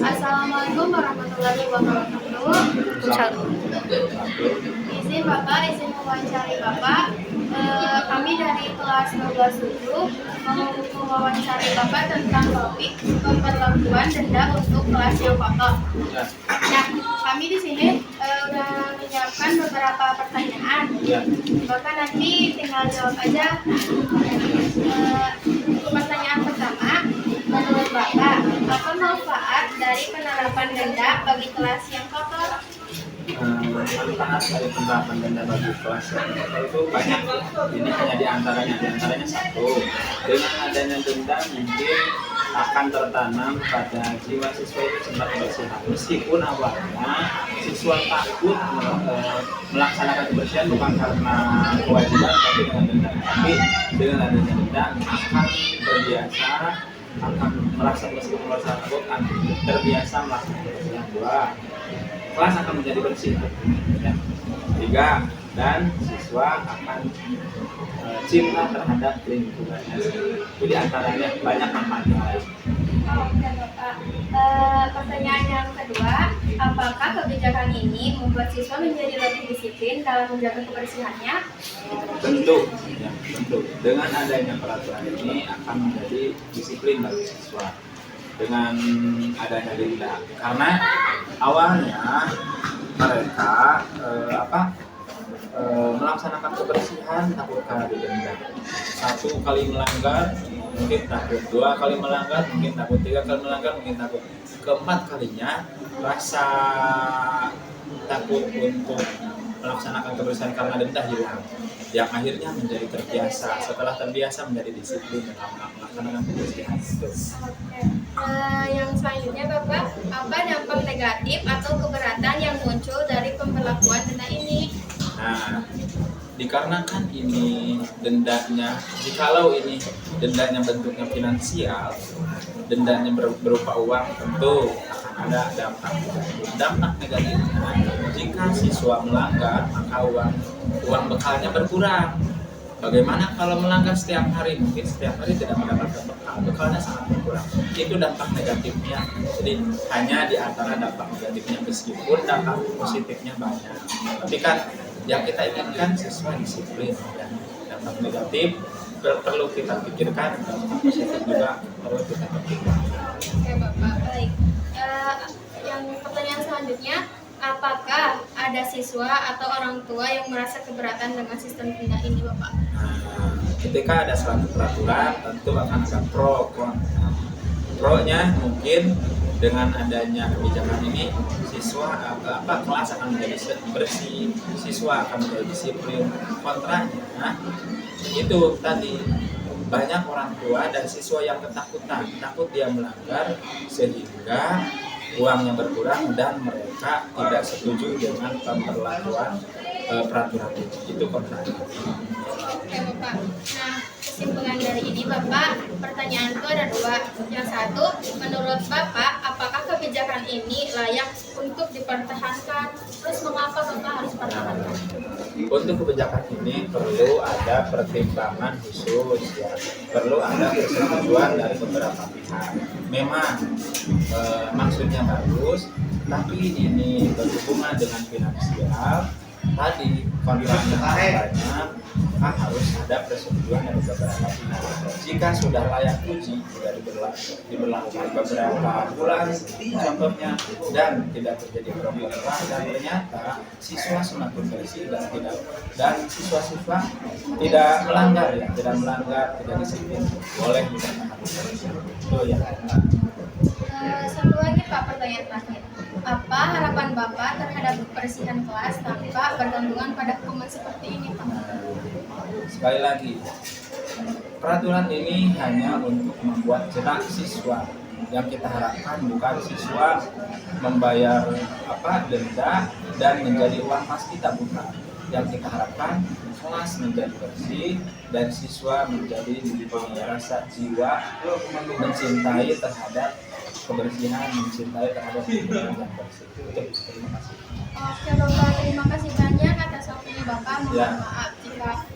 Assalamualaikum warahmatullahi wabarakatuh. Izin Bapak, izin mewawancari Bapak. Kami dari kelas 12 mau mewawancari Bapak tentang topik pemberlakuan denda untuk kelas yang kotor. Nah, kami di sini udah menyiapkan beberapa pertanyaan. Bapak nanti tinggal jawab aja. Pertanyaan pertama, menurut Bapak, apa manfaat dari penerapan denda bagi kelas yang kotor? Manfaat dari penerapan denda bagi kelas yang kotor itu banyak. Ini hanya diantaranya satu. Dengan adanya denda mungkin akan tertanam pada jiwa siswa itu tentang kebersihan. Meskipun awalnya siswa takut melaksanakan kebersihan bukan karena kewajiban tapi dengan denda. Tapi dengan adanya denda akan terbiasa, akan merasa meskipun merasa takut akan terbiasa melaksanakan kebersihan. Dua, kelas akan menjadi bersih. Ya. Tiga, dan siswa akan cinta terhadap lingkungannya. Jadi antaranya banyak manfaatnya lain. Oke, Bapak. Pertanyaan yang kedua, apakah kebijakan ini membuat siswa menjadi lebih disiplin dalam menjaga kebersihannya? Tentu, ya, tentu. Dengan adanya peraturan ini akan menjadi disiplin bagi siswa. Dengan adanya denda, karena awalnya mereka melaksanakan kebersihan takut kena didenda. Satu kali melanggar mungkin takut, dua kali melanggar mungkin takut, tiga kali melanggar mungkin takut, keempat kalinya rasa takut untuk melaksanakan kebersihan karena denda hilang, yang akhirnya menjadi terbiasa. Setelah terbiasa menjadi disiplin dalam melaksanakan kebersihan itu. Yang selanjutnya Bapak, apa dampak negatif atau keberatan yang muncul dari pemberlakuan denda ini? Nah, dikarenakan ini dendanya, jikalau ini dendanya bentuknya finansial, dendanya berupa uang, tentu akan ada dampak negatif. Dampak negatifnya, jika siswa melanggar, maka uang bekalnya berkurang. Bagaimana kalau melanggar setiap hari? Mungkin setiap hari tidak mendapatkan bekal, bekalnya sangat berkurang. Itu dampak negatifnya. Jadi hanya di antara dampak negatifnya, meskipun dampak positifnya banyak. Tapi kan yang kita inginkan siswa disiplin. Dan dampak negatif perlu kita pikirkan, dampak positif juga perlu kita pikirkan. Oke Bapak, baik. Yang pertanyaan selanjutnya, apakah ada siswa atau orang tua yang merasa keberatan dengan sistem denda ini Bapak? Ketika ada suatu peraturan, tentu akan ada pro kontra. Pro-nya mungkin dengan adanya kebijakan ini siswa kelas akan menjadi bersih, siswa akan menjadi disiplin. Kontranya itu tadi, banyak orang tua dan siswa yang ketakutan, takut dia melanggar sehingga uangnya berkurang dan mereka tidak setuju dengan pemberlakuan peraturan itu kontranya. Oke Bapak. Nah, kesimpulan dari ini Bapak, pertanyaan itu ada dua. Yang satu, menurut Bapak, apakah kebijakan ini layak untuk dipertahankan? Terus mengapa Bapak harus pertahankan? Untuk kebijakan ini perlu ada pertimbangan khusus, ya. Perlu ada persetujuan dari beberapa pihak. Memang maksudnya bagus, tapi ini berhubungan dengan finansial. Tadi kontraknya banyak, maka harus ada persetujuan dari beberapa pihak. Jika sudah layak uji, sudah diberlakukan beberapa bulan contohnya, dan tidak terjadi problem, dan ternyata siswa semakin bersih dan siswa-siswa tidak melanggar, tidak disiplin, boleh dipertahankan. Itu ya. Satu lagi Pak, pertanyaan terakhir. Apa harapan Bapak terhadap kebersihan kelas tanpa bergantungan pada hukuman seperti ini Pak? Sekali lagi, peraturan ini hanya untuk membuat jerak siswa. Yang kita harapkan bukan siswa membayar denda dan menjadi uang pas kita, bukan. Yang kita harapkan kelas menjadi bersih dan siswa menjadi punya rasa jiwa mencintai terhadap kebersihan, mencintai terhadap lingkungan yang bersih. Terima kasih. Oke Bapak, terima kasih banyak atas waktunya Bapak. Mohon maaf jika